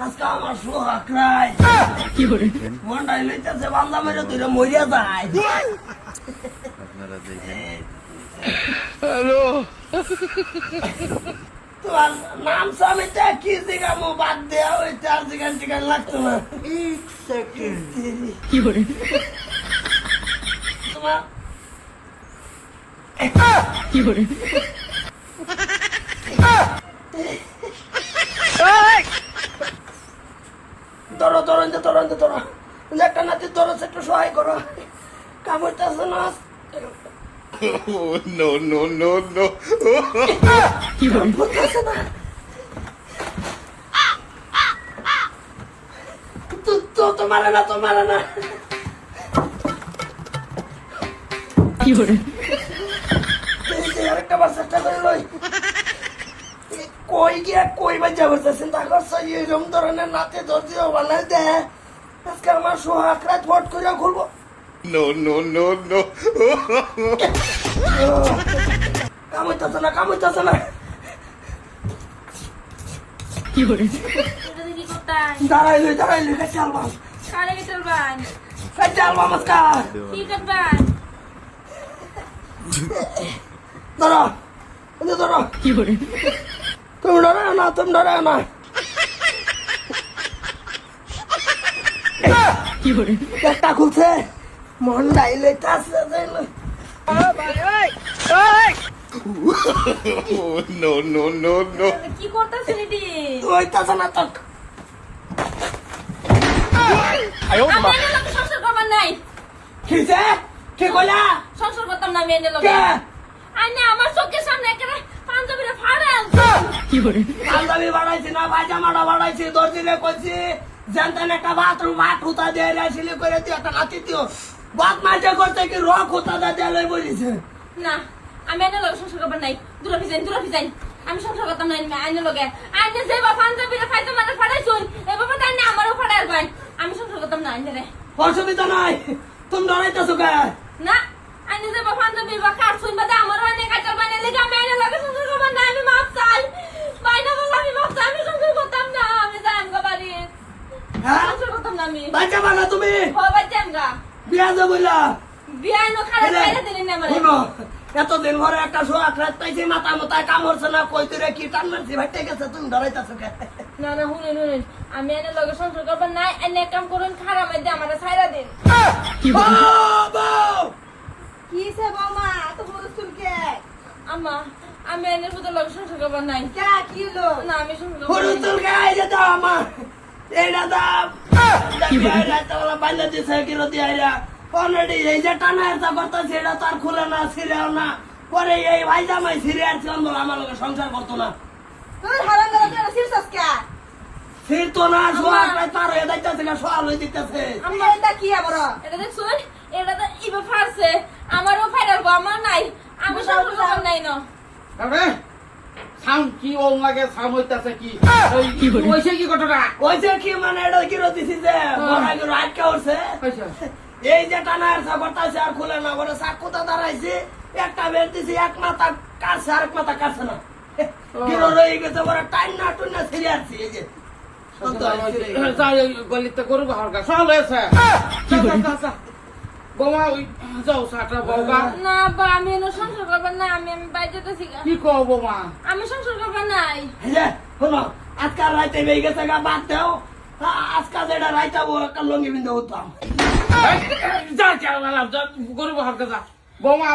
আজকে আমার সোহাগ রায় মনটাই লইতেছে বান্দা মেরে তুই মরিয়া যায়। আপনারা দেখেন হ্যালো তোমার নাম সামিটা কি জিগামো বাদ দেয়া ওই 4 জিগান টিকান লাগতো না। কি করে তোমার কি করে ধরো ধরো ধরো ধরো একটা নাতি ধরো একটু সহায় করো কামড়তেছে না। নো নো নো নো কি করে কামড়তেছে না তোমার না তোমার না কি করে আরেকটা বার চেষ্টা করে লই কই গিয়া কই বাজা করতে চিন্তা করছো এরকম ধরনের নাতে ধরছিও বানাই দে আজকে আমার সোহাগ রাত ভোট করে খুলবো। নো নো নো নো কামড়তেছে না কামড়তেছে না কি করে দাঁড়াই লই কাছে আলবাম কাছে আলবাম আজকা ধরো ধরো কি করে তুমি ডরাও না তুমি ডরাও না কি করে একটা খুলছে মন ডাইলে কাছে নো নো নো নো কি করতেছেন এটি হইতাছে না তো আমি এনে লোকে সংসার করবার নাই কিছে কি কইলা সংসার করতাম না আমি এনে লোকে কে আইনে আমার চোখের সামনে একেবারে পাঞ্জাবিরে ফাড়ে কি করে পাঞ্জাবি বাড়াইছি না পায়জামাটা বাড়াইছি দর্জিরে কইছি জানতেন একটা বাথরুম হাত হুতা দিয়ে রাইছিলি করে দিও একটা নাতি দিও বাত মাঝে করতে কি রক হুতা দিয়ে লই বলিছে না আমি এনে লোকে সংসার করবার নাই দূরে ফিজাইন আমি সংসার করতাম না আইনে লোকে আইনে যে বা পাঞ্জাবিরে ফাইতে মানে ফাড়াইছুন এ বাবা তাই না আমারও ফাড়ার ভাই আমি সংসার করতাম না আইনে রে অসুবিধা নাই তুমি ডরাইতেছো কে না আইনে যে বা পাঞ্জাবি বা কাটছুন বা আমারও আইনে কাটার বানাই লেগে আমি আইনে লোকে সংসার করবার না আমি মাপ চাই বাইনা বললাম আমি মাপ চাই আমি সংসার করতাম না আমি যাইম গো বাড়ি হ্যাঁ সংসার করতাম না আমি বাচ্চা বানা তুমি হবার যাইম গা বিয়া যে বইলা বিয়াই নো খারাপ বাইরে দিলেন না আমারে শুনো এতদিন ঘরে একটা সোয়াক রাত পাইছি মাথা মাথায় কামড়ছে না কই তুই কি টান মারছি ভাইটে গেছে তুমি ডরাইতেছো কে না না শুনেন আমি এনে লগে সংসার করবার নাই এনে এক কাম করুন খারাপ মধ্যে আমারে ছাইরা দিন কি করে বউ কিসে বৌমা এত বড় চুলকে আম্মা আমি এনে পুতো লগে সংসার করবার নাই কে কি হলো না আমি সংসার পুরো করবার তোর গায়ে যেতে আমার এইটা দাম বাইলে দিছে কিলো দিয়ে অলরেডি এই যে টানা এসা করতেছে এটা তো আর খুলে না ছিঁড়েও না পরে এই ভাই জামাই ছিঁড়ে আর ছিল আমার লোকের সংসার করতো না তুই হারাম করে সিরছস কে ছিঁড়তো না সোয়াক রাত পার হয়ে যাইতেছে না সোয়াল হয়ে দিতেছে আম্মা এটা কি আবার এটা দেখছুন এটা তো ইবা ফারছে আমারও ফাইরাল গো আমার নাই আমি সংসার করবার নাই না আরে সাম কি ওল লাগে সাম হইতাছে কি ওই কি বলি? ওইছে কি ঘটনা ওই যে কি মানে এটা কি রতিছি যে বড়াই করে আটকে উঠছে কইছে এই যে টানা এসা করতেছে আর খুলে না বলে চাকুটা দাঁড়াইছে একটা বের দিছি এক মাথা কাটছে আরেক মাথা কাটছে না কিলো রয়ে গেছে বড় টাইম না টুন না ছিঁড়ে আসছি এই যে যাই গলিতে গরু বাহার গা সব হয়েছে বোমা ওই যাও সাটা বউগা না বা আমি এনে সংসার করবার না আমি বাইরে যেতেছি গা। কি কও বোমা আমি সংসার করবার নাই এই যে শোনো আজকাল রাইতে বেয়ে গেছে গা বাদ দেও আজকাল যেটা রাইতে একটা লঙ্গি বিন্দু হতাম যা গরু বাহার গা যা বোমা